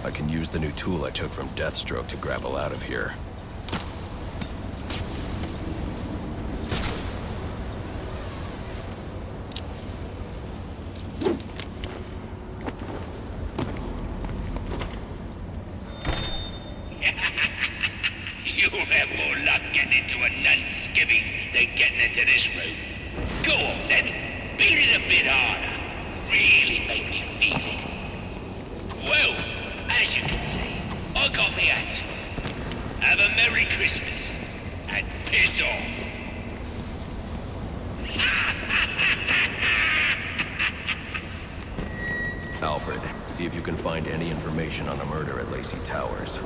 I can use the new tool I took from Deathstroke to grapple out of here. You'll have more luck getting into a nun's skivvies than getting into this room. Go on then, beat it a bit harder. Really make me feel it. Well, as you can see, I got the answer. Have a Merry Christmas, and piss off. Alfred, see if you can find any information on the murder at Lacey Towers.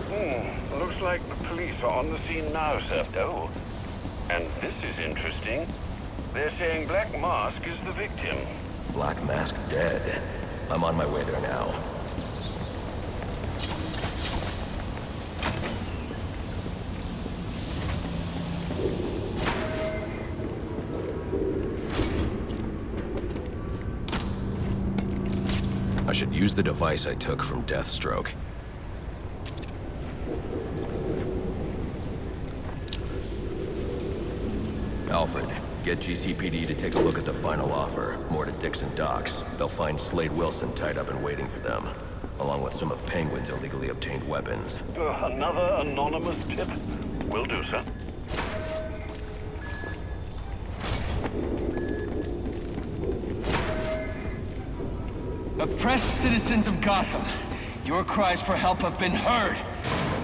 Looks like the police are on the scene now, sir. Oh, and this is interesting. They're saying Black Mask is the victim. Black Mask dead. I'm on my way there now. I should use the device I took from Deathstroke. Alfred, get GCPD to take a look at the final offer. More to Dixon Docks. They'll find Slade Wilson tied up and waiting for them, along with some of Penguin's illegally obtained weapons. Another anonymous tip? Will do, sir. Oppressed citizens of Gotham, your cries for help have been heard.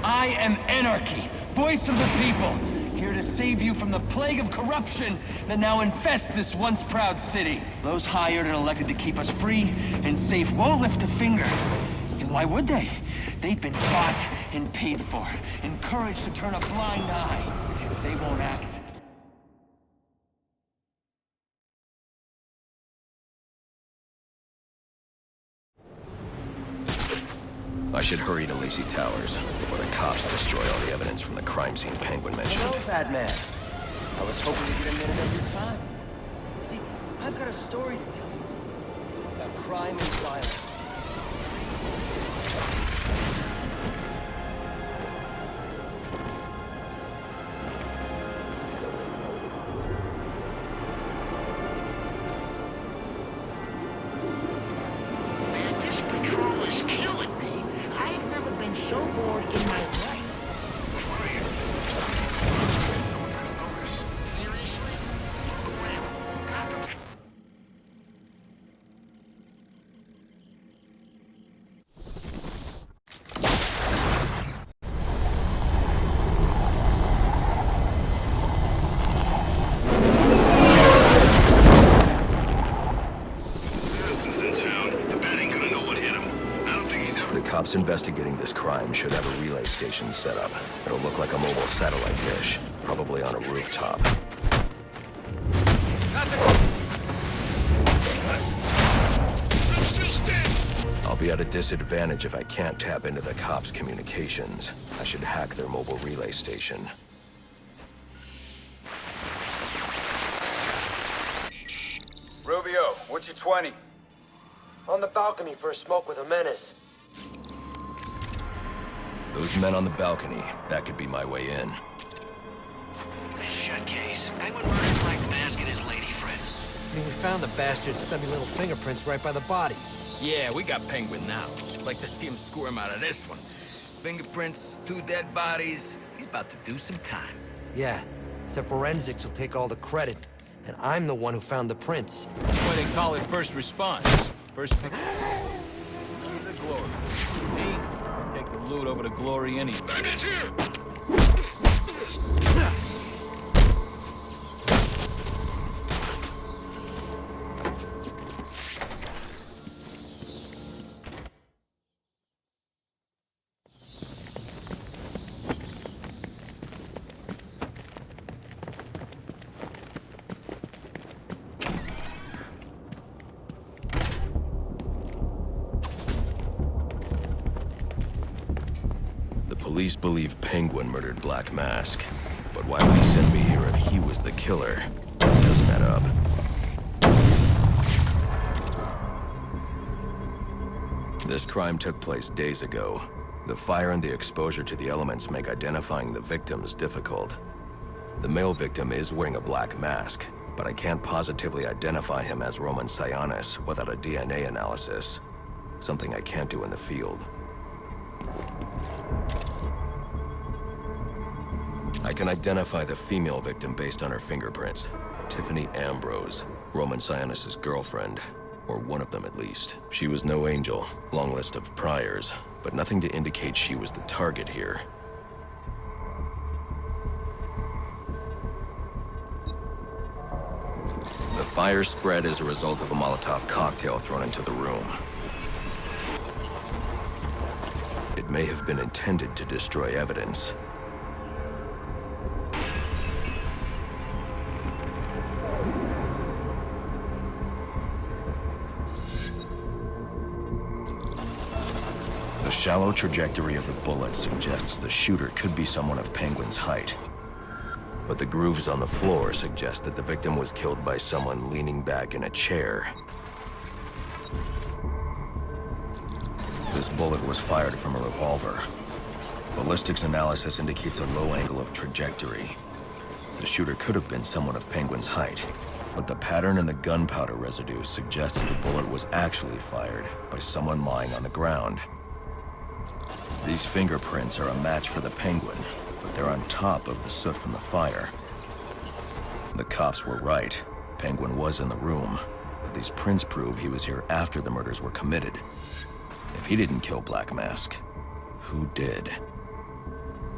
I am Anarchy, voice of the people, here to save you from the plague of corruption that now infests this once proud city. Those hired and elected to keep us free and safe won't lift a finger. And why would they? They've been bought and paid for, encouraged to turn a blind eye. If they won't act, I should hurry to Lacey Towers before the cops destroy all the evidence from the crime scene Penguin mentioned. Hello, Fat Man. I was hoping to get a minute of your time. See, I've got a story to tell you about crime and violence. Cops investigating this crime should have a relay station set up. It'll look like a mobile satellite dish, probably on a rooftop. I'll be at a disadvantage if I can't tap into the cops' communications. I should hack their mobile relay station. Rubio, what's your 20? On the balcony for a smoke with a menace. Those men on the balcony, that could be my way in. Shut case. Penguin murdered Black Mask and his lady friend. We found the bastard's stubby little fingerprints right by the bodies. Yeah, we got Penguin now. Like to see him squirm out of this one. Fingerprints, 2 dead bodies. He's about to do some time. Yeah, except forensics will take all the credit. And I'm the one who found the prints. That's why they call it first response. First pick. None of the glory. Hey, I take the loot over to glory anything. Bandits here! Police believe Penguin murdered Black Mask, but why would he send me here if he was the killer? Doesn't add up. This crime took place days ago. The fire and the exposure to the elements make identifying the victims difficult. The male victim is wearing a black mask, but I can't positively identify him as Roman Sionis without a DNA analysis. Something I can't do in the field. I can identify the female victim based on her fingerprints. Tiffany Ambrose, Roman Sionis' girlfriend, or one of them at least. She was no angel, long list of priors, but nothing to indicate she was the target here. The fire spread as a result of a Molotov cocktail thrown into the room. It may have been intended to destroy evidence. The shallow trajectory of the bullet suggests the shooter could be someone of Penguin's height. But the grooves on the floor suggest that the victim was killed by someone leaning back in a chair. This bullet was fired from a revolver. Ballistics analysis indicates a low angle of trajectory. The shooter could have been someone of Penguin's height, but the pattern in the gunpowder residue suggests the bullet was actually fired by someone lying on the ground. These fingerprints are a match for the Penguin, but they're on top of the soot from the fire. The cops were right. Penguin was in the room, but these prints prove he was here after the murders were committed. If he didn't kill Black Mask, who did?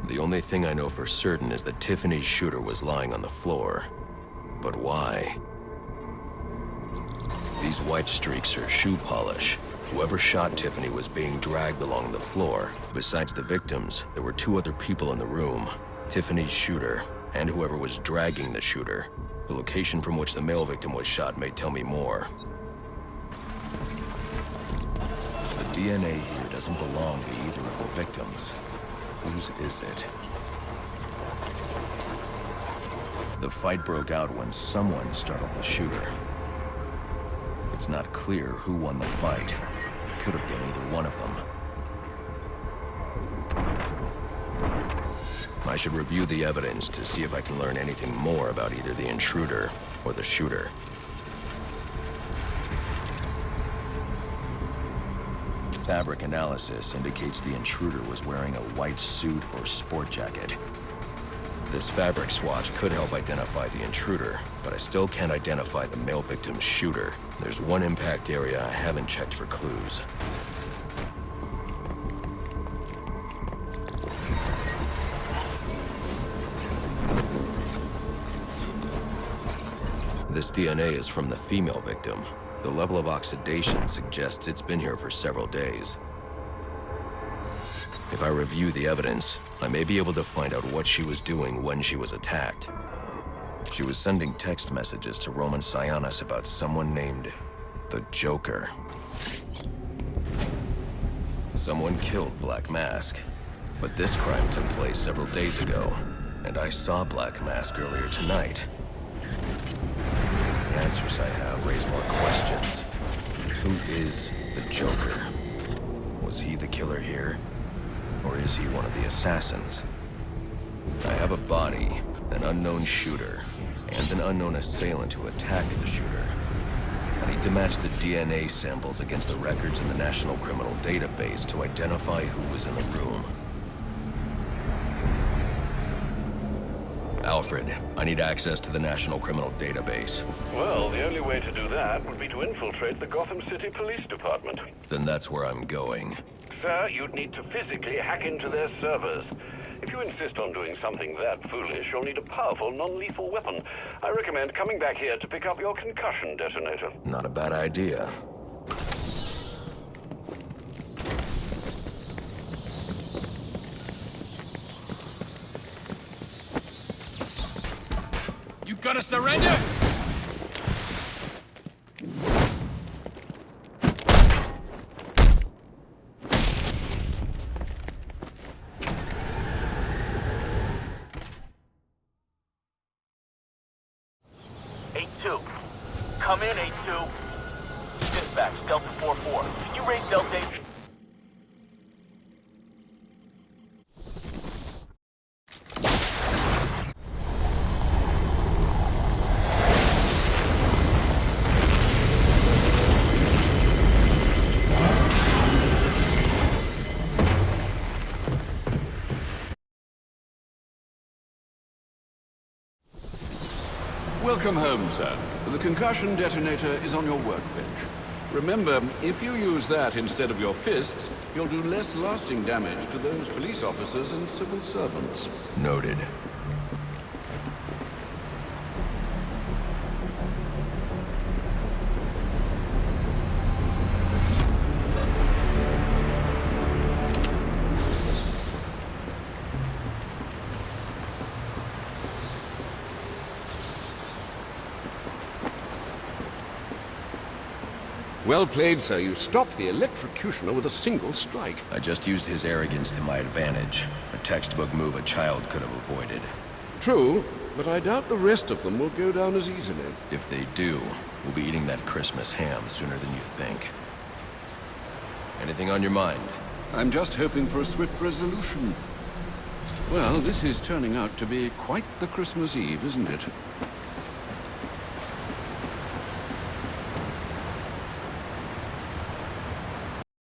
The only thing I know for certain is that Tiffany's shooter was lying on the floor. But why? These white streaks are shoe polish. Whoever shot Tiffany was being dragged along the floor. Besides the victims, there were two other people in the room. Tiffany's shooter, and whoever was dragging the shooter. The location from which the male victim was shot may tell me more. The DNA here doesn't belong to either of the victims. Whose is it? The fight broke out when someone startled the shooter. It's not clear who won the fight. It could have been either one of them. I should review the evidence to see if I can learn anything more about either the intruder or the shooter. Fabric analysis indicates the intruder was wearing a white suit or sport jacket. This fabric swatch could help identify the intruder, but I still can't identify the male victim's shooter. There's one impact area I haven't checked for clues. This DNA is from the female victim. The level of oxidation suggests it's been here for several days. If I review the evidence, I may be able to find out what she was doing when she was attacked. She was sending text messages to Roman Sionis about someone named the Joker. Someone killed Black Mask, but this crime took place several days ago, and I saw Black Mask earlier tonight. The answers I have raise more questions. Who is the Joker? Was he the killer here? Or is he one of the assassins? I have a body, an unknown shooter, and an unknown assailant who attacked the shooter. I need to match the DNA samples against the records in the National Criminal Database to identify who was in the room. Alfred, I need access to the National Criminal Database. Well, the only way to do that would be to infiltrate the Gotham City Police Department. Then that's where I'm going. Sir, you'd need to physically hack into their servers. If you insist on doing something that foolish, you'll need a powerful, non-lethal weapon. I recommend coming back here to pick up your concussion detonator. Not a bad idea. You gonna surrender? Come in, 8-2. Dispatch, Delta 4-4. Can you raise Delta 8? Welcome home, sir. The concussion detonator is on your workbench. Remember, if you use that instead of your fists, you'll do less lasting damage to those police officers and civil servants. Noted. Well played, sir. You stopped the electrocutioner with a single strike. I just used his arrogance to my advantage. A textbook move a child could have avoided. True, but I doubt the rest of them will go down as easily. If they do, we'll be eating that Christmas ham sooner than you think. Anything on your mind? I'm just hoping for a swift resolution. Well, this is turning out to be quite the Christmas Eve, isn't it?